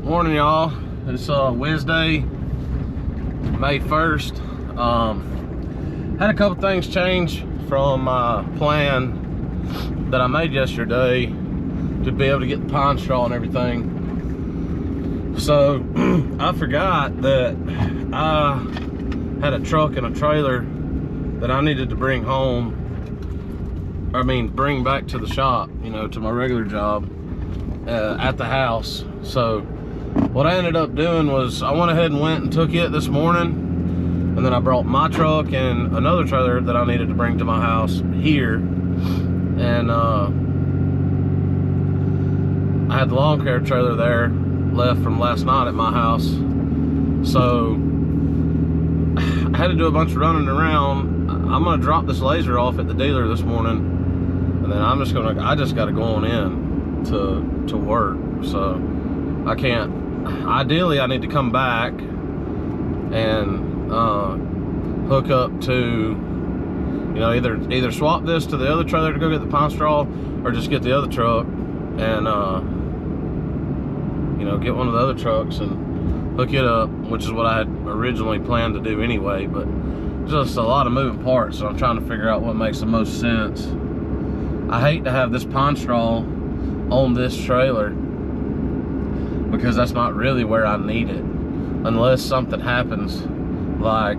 Morning, y'all. It's Wednesday, May 1st. Had a couple things change from my plan that I made yesterday to be able to get the pine straw and everything. So I forgot that I had a truck and a trailer that I needed to bring home. Bring back to the shop, to my regular job at the house. So what I ended up doing was I went ahead and went and took it this morning, and then I brought my truck and another trailer that I needed to bring to my house here, and I had the lawn care trailer there left from last night at my house. So I had to do a bunch of running around. I'm gonna drop this laser off at the dealer this morning, and then I just got to go on in to work. So I can't. Ideally, I need to come back and hook up to, either swap this to the other trailer to go get the pine straw, or just get the other truck and get one of the other trucks and hook it up, which is what I had originally planned to do anyway. But just a lot of moving parts, so I'm trying to figure out what makes the most sense. I hate to have this pine straw on this trailer, because that's not really where I need it, unless something happens, like,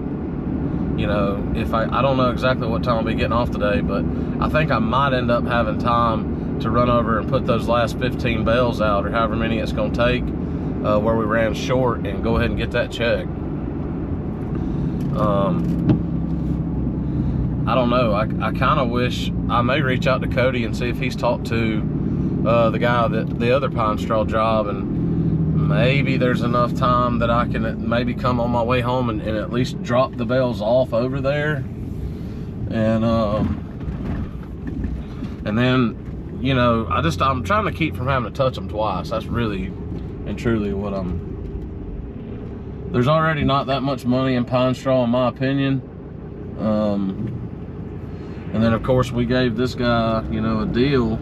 if I don't know exactly what time I'll be getting off today, but I think I might end up having time to run over and put those last 15 bales out, or however many it's gonna take, where we ran short, and go ahead and get that checked. I don't know, I kind of wish I may reach out to Cody and see if he's talked to the guy that the other pine straw job, and maybe there's enough time that I can maybe come on my way home and at least drop the bales off over there, and then I'm trying to keep from having to touch them twice. That's really and truly what there's already not that much money in pine straw, in my opinion. And then of course we gave this guy, a deal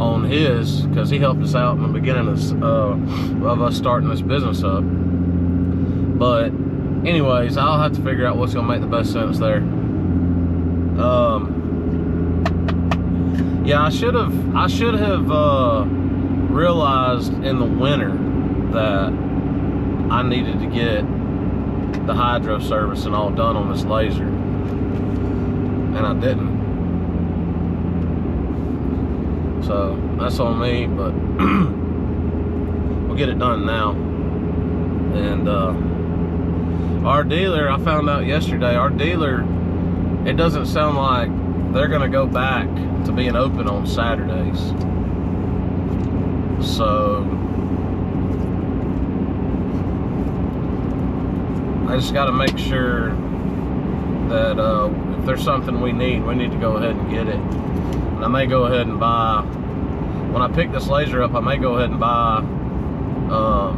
on his, because he helped us out in the beginning of us starting this business up. But anyways, I'll have to figure out what's gonna make the best sense there. Yeah, I should have realized in the winter that I needed to get the hydro service and all done on this laser, and I didn't. So that's on me, but we'll get it done now. And our dealer, I found out yesterday, our dealer, it doesn't sound like they're gonna go back to being open on Saturdays. So I just got to make sure that if there's something we need to go ahead and get it. And I may go ahead and buy, when I pick this laser up, I may go ahead and buy a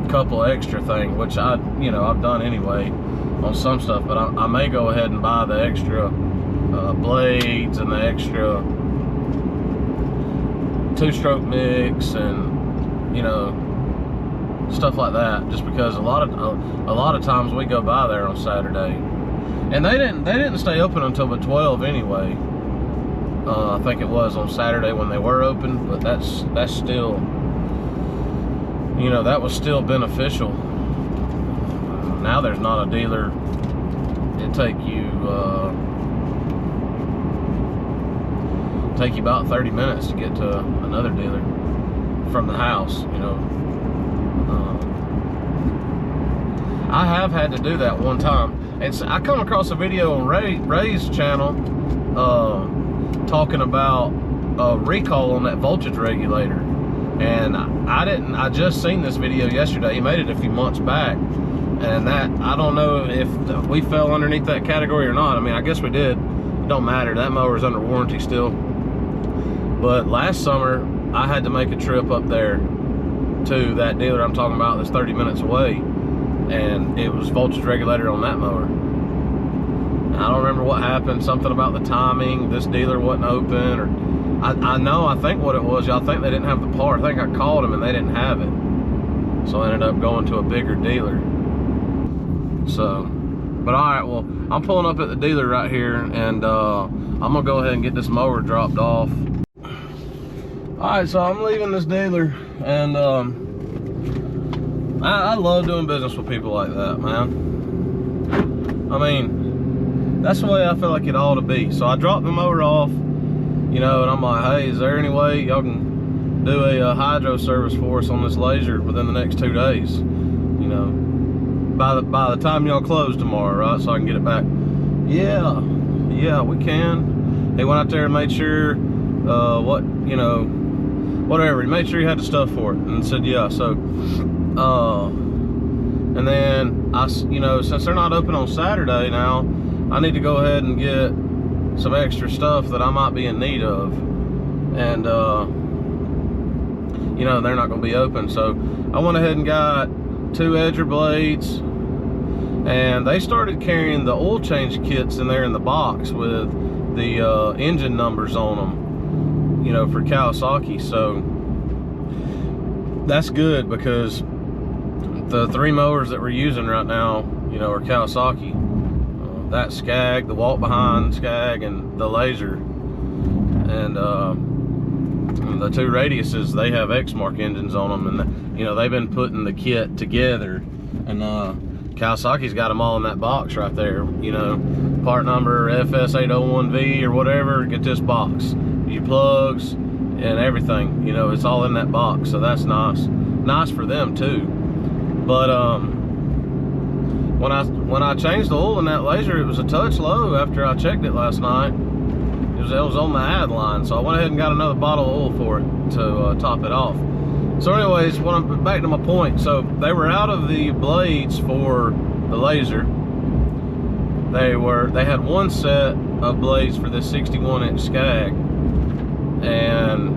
couple extra things, which I've done anyway on some stuff, but I may go ahead and buy the extra blades and the extra 2-stroke mix, and stuff like that, just because a lot of times we go by there on Saturday, and they didn't stay open until about 12 anyway. I think it was on Saturday when they were open, but that's still, that was still beneficial. Now there's not a dealer. It'd take you about 30 minutes to get to another dealer from the house. I have had to do that one time. I come across a video on Ray's channel talking about a recall on that voltage regulator, and I just seen this video yesterday. He made it a few months back, and that, I don't know if we fell underneath that category or not. I guess we did. It don't matter, that mower's under warranty still. But last summer I had to make a trip up there to that dealer I'm talking about that's 30 minutes away, and it was voltage regulator on that mower. And I don't remember what happened, something about the timing, this dealer wasn't open, or I know, I think what it was, y'all think they didn't have the part. I think I called them and they didn't have it. So I ended up going to a bigger dealer. So, but all right, well, I'm pulling up at the dealer right here, and I'm gonna go ahead and get this mower dropped off. All right, so I'm leaving this dealer, and I love doing business with people like that, man. I mean, that's the way I feel like it ought to be. So I dropped the mower off, you know, and I'm like, hey, is there any way y'all can do a hydro service for us on this laser within the next 2 days? You know, by the time y'all close tomorrow, right? So I can get it back. Yeah, we can. He went out there and made sure, whatever. He made sure he had the stuff for it and said, yeah. So, and then since they're not open on Saturday now, I need to go ahead and get some extra stuff that I might be in need of. And, they're not going to be open. So I went ahead and got 2 edger blades, and they started carrying the oil change kits in there in the box with the engine numbers on them, for Kawasaki. So that's good, because the 3 mowers that we're using right now, are Kawasaki. That Skag, the walk behind Skag, and the laser, and the 2 radiuses, they have Exmark engines on them, and they've been putting the kit together, and Kawasaki's got them all in that box right there. Part number FS801V or whatever, get this box. Your plugs and everything, it's all in that box. So that's nice for them too. But when I changed the oil in that laser, it was a touch low after I checked it last night. It was on the add line, so I went ahead and got another bottle of oil for it to top it off. So anyways, when I'm back to my point, so they were out of the blades for the laser. They had 1 set of blades for this 61-inch Skag, and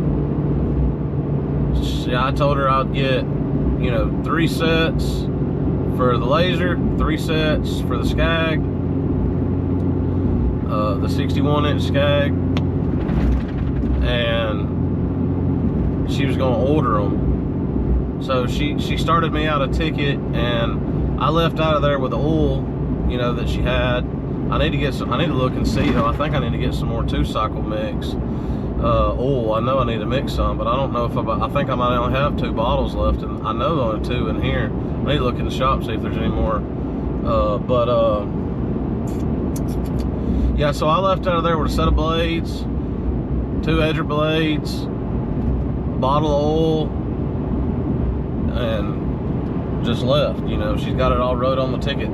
I told her I'd get 3 sets for the laser, 3 sets for the Skag, the 61-inch Skag, and she was going to order them. So she started me out a ticket, and I left out of there with the oil, that she had. I need to look and see, though. I think I need to get some more 2-cycle mix oil. I know I need to mix some, but I don't know if I think I might only have 2 bottles left, and I know only 2 in here. I need to look in the shop, see if there's any more. Yeah, so I left out of there with a set of blades, 2 edger blades, bottle of oil, and just left. She's got it all wrote on the ticket.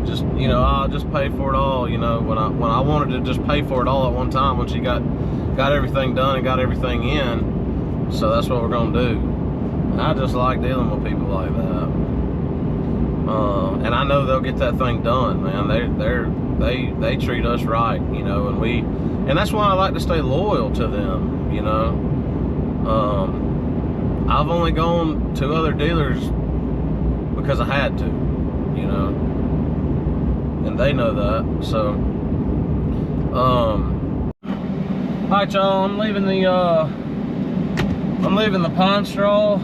Just, I'll just pay for it all. When I wanted to just pay for it all at one time, when she got everything done and got everything in. So that's what we're gonna do. I just like dealing with people like that, and I know they'll get that thing done, man. They treat us right, and that's why I like to stay loyal to them. I've only gone to other dealers because I had to, and they know that. So all right, y'all, I'm leaving the Pine Straw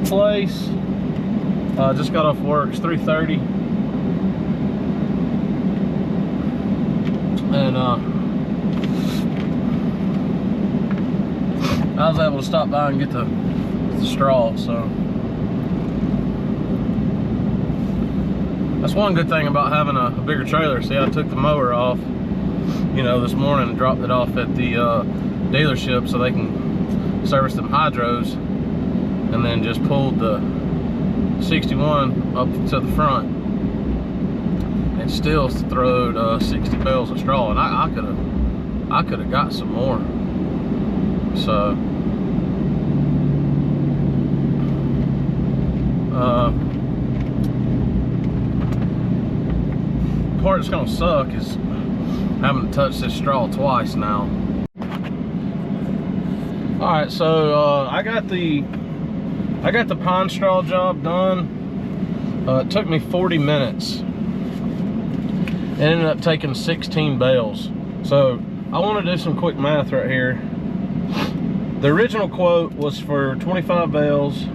place. Just got off work. It's 3:30, and I was able to stop by and get the straw. So that's one good thing about having a bigger trailer. See, I took the mower off, this morning, and dropped it off at the dealership so they can service them hydros, and then just pulled the 61 up to the front, and still throwed 60 bales of straw, and I could have got some more. So part that's gonna suck is having to touch this straw twice now. All right, so I got the pine straw job done. It took me 40 minutes. It ended up taking 16 bales. So I want to do some quick math right here. The original quote was for 25 bales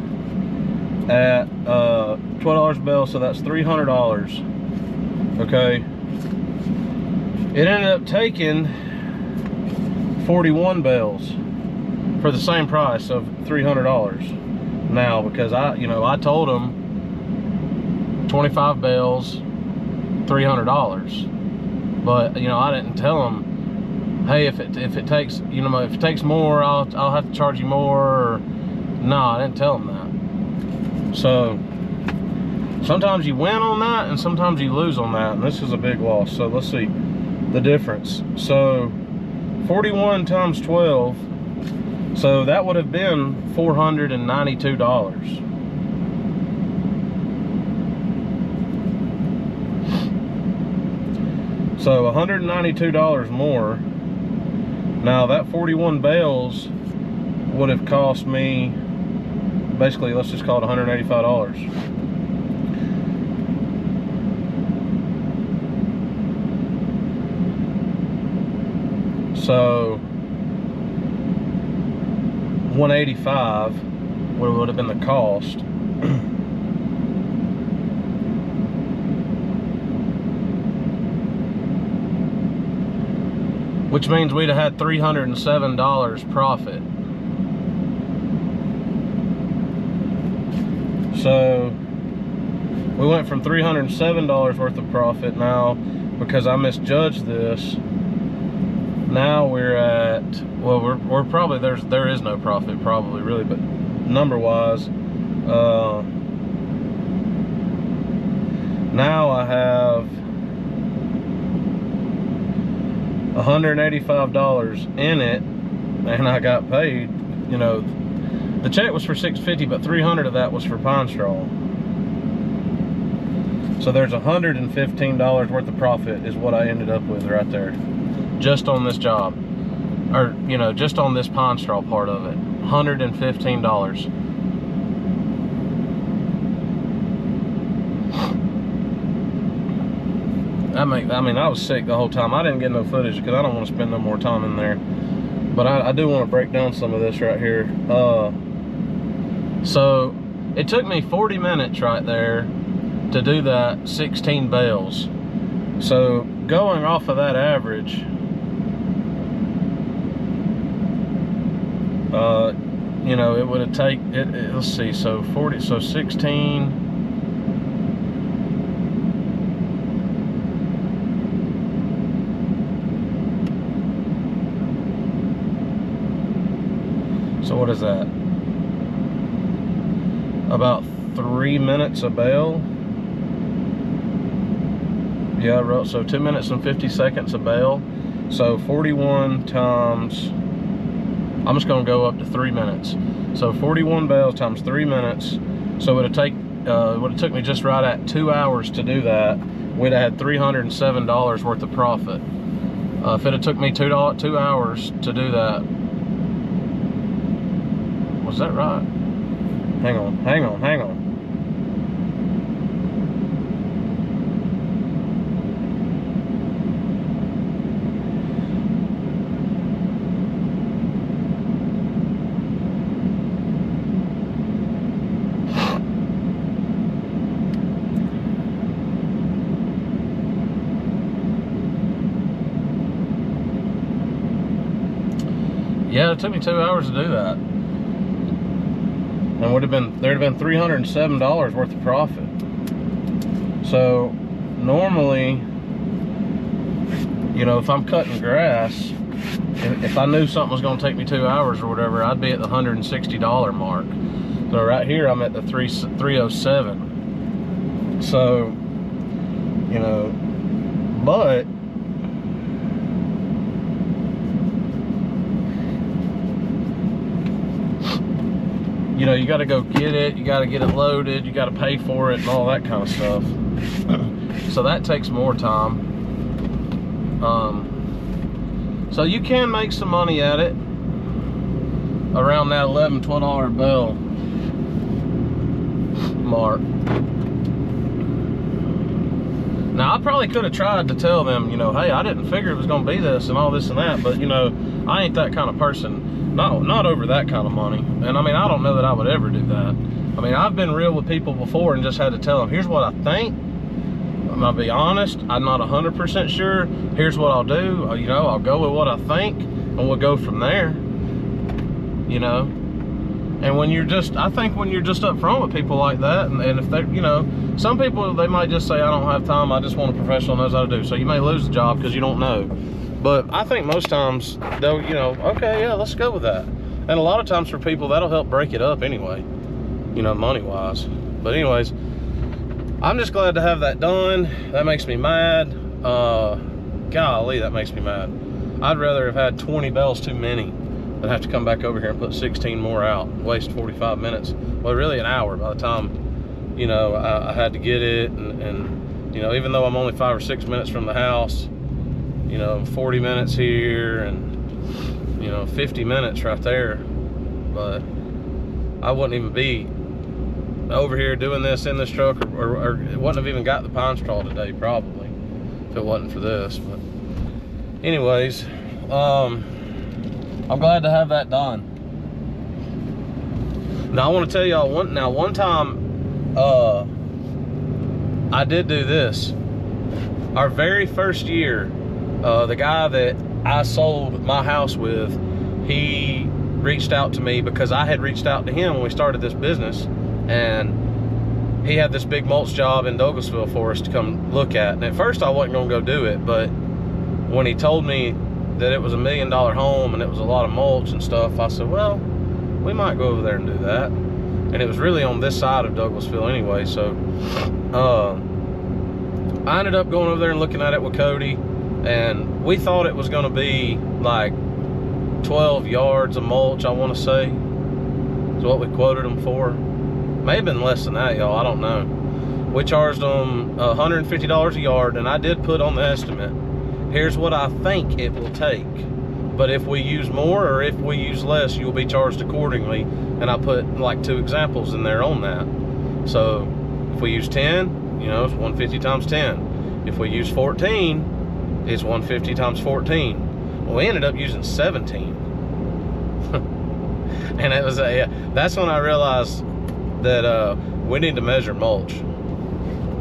at $12 a bale, so that's $300. Okay. It ended up taking 41 bales for the same price of $300 now, because I told them 25 bales, $300, but I didn't tell them, hey, if it takes if it takes more, I'll have to charge you more. Or, no, I didn't tell them that. So sometimes you win on that and sometimes you lose on that, and this is a big loss. So let's see the difference. So 41 times 12, so that would have been $492. So $192 more. Now that 41 bales would have cost me, basically, let's just call it $185. So $185 would have been the cost. Which means we'd have had $307 profit. So we went from $307 worth of profit. Now, because I misjudged this, now we're at, well, we're probably, there is no profit probably really, but number wise, now I have $185 in it, and I got paid. The check was for $650, but $300 of that was for pine straw. So there's $115 worth of profit is what I ended up with right there, just on this job, or just on this pine straw part of it. $115. I was sick the whole time. I didn't get no footage because I don't want to spend no more time in there. But I do want to break down some of this right here. So it took me 40 minutes right there to do that 16 bales. So going off of that average, it would have taken, let's see, so 40, so 16. So what is that? About 3 minutes a bale. Yeah, so 2 minutes and 50 seconds a bale. So 41 times, I'm just gonna go up to 3 minutes. So 41 bales times 3 minutes. So it would have took me just right at 2 hours to do that. We'd have had $307 worth of profit. If it had took me 2 hours to do that, was that right? Hang on. Yeah, it took me 2 hours to do that. And there'd have been $307 worth of profit. So normally, if I'm cutting grass, if I knew something was going to take me 2 hours or whatever, I'd be at the $160 mark. So right here, I'm at the 307. So, but you got to go get it, you got to get it loaded, you got to pay for it and all that kind of stuff. So that takes more time. So you can make some money at it around that $11, $12 a bale mark. Now I probably could have tried to tell them, hey, I didn't figure it was going to be this and all this and that, but I ain't that kind of person. not over that kind of money. And I mean, I don't know that I would ever do that. I mean, I've been real with people before and just had to tell them, here's what I think. I'm gonna be honest, I'm not 100% sure. Here's what I'll do. You know, I'll go with what I think and we'll go from there. You know? And when you're just, I think when you're just upfront with people like that, and if they're, you know, some people, they might just say, I don't have time, I just want a professional who knows how to do. So you may lose the job because you don't know. But I think most times they'll, you know, okay, yeah, let's go with that. And a lot of times for people, that'll help break it up anyway, you know, money-wise. But anyways, I'm just glad to have that done. That makes me mad. Golly, that makes me mad. I'd rather have had 20 bells too many than have to come back over here and put 16 more out, waste 45 minutes. Well, really an hour by the time, you know, I had to get it. And, you know, even though I'm only 5 or 6 minutes from the house, you know, 40 minutes here and, you know, 50 minutes right there. But I wouldn't even be over here doing this in this truck, or wouldn't have even got the pine straw today probably if it wasn't for this. But anyways, I'm glad to have that done. Now I want to tell y'all one time I did do this. Our very first year, the guy that I sold my house with, he reached out to me because I had reached out to him when we started this business, and he had this big mulch job in Douglasville for us to come look at. And at first I wasn't gonna go do it, but when he told me that it was $1 million home and it was a lot of mulch and stuff, I said, well, we might go over there and do that. And it was really on this side of Douglasville anyway, so I ended up going over there and looking at it with Cody, and we thought it was going to be like 12 yards of mulch, I want to say, is what we quoted them for. May have been less than that, y'all, I don't know. We charged them $150 a yard, and I did put on the estimate, here's what I think it will take, but if we use more or if we use less, you'll be charged accordingly. And I put like 2 examples in there on that. So if we use 10, you know, it's 150 times 10. If we use 14, it's 150 times 14. Well, we ended up using 17. And it was that's when I realized that we need to measure mulch,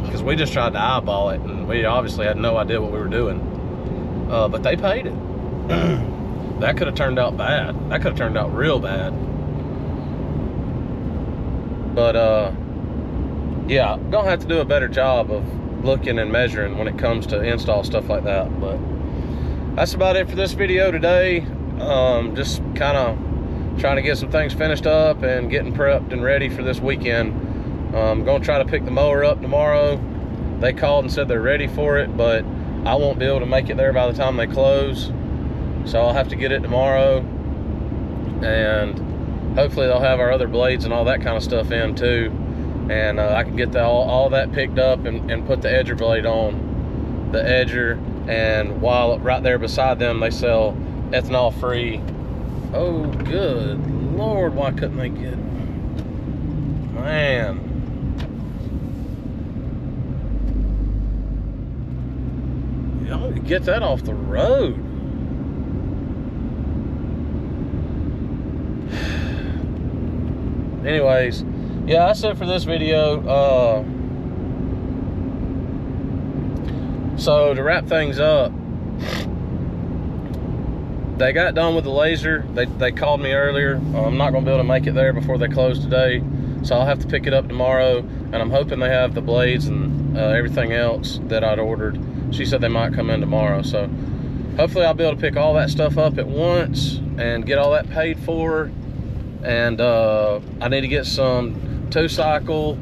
because we just tried to eyeball it and we obviously had no idea what we were doing. But they paid it. That could have turned out bad. That could have turned out real bad. But yeah, gonna have to do a better job of looking and measuring when it comes to install stuff like that. But that's about it for this video today. Just kind of trying to get some things finished up and getting prepped and ready for this weekend. I'm gonna try to pick the mower up tomorrow. They called and said they're ready for it, but I won't be able to make it there by the time they close, so I'll have to get it tomorrow. And hopefully they'll have our other blades and all that kind of stuff in too, and I can get all that picked up and put the edger blade on the edger. And while right there beside them they sell ethanol free. Oh good Lord, why couldn't they get, man, y'all get that off the road. Anyways, yeah, that's it for this video. So to wrap things up, they got done with the laser. They called me earlier. I'm not gonna be able to make it there before they close today, so I'll have to pick it up tomorrow. And I'm hoping they have the blades and everything else that I'd ordered. She said they might come in tomorrow, so hopefully I'll be able to pick all that stuff up at once and get all that paid for. And I need to get some 2-cycle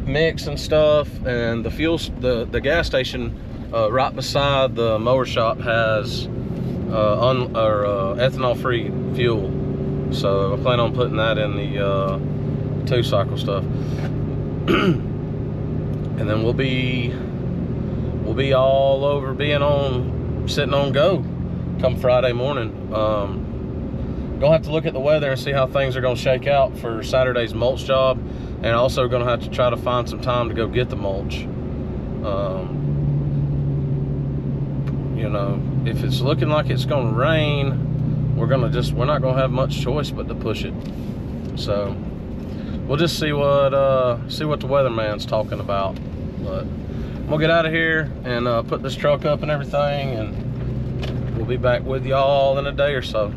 mix and stuff, and the fuel, the gas station right beside the mower shop has ethanol free fuel, so I plan on putting that in the 2-cycle stuff. And then we'll be all over sitting on go come Friday morning. Gonna have to look at the weather and see how things are gonna shake out for Saturday's mulch job, and also gonna have to try to find some time to go get the mulch. You know, if it's looking like it's gonna rain, we're not gonna have much choice but to push it. So we'll just see what the weatherman's talking about. But I'm gonna get out of here and put this truck up and everything, and we'll be back with y'all in a day or so.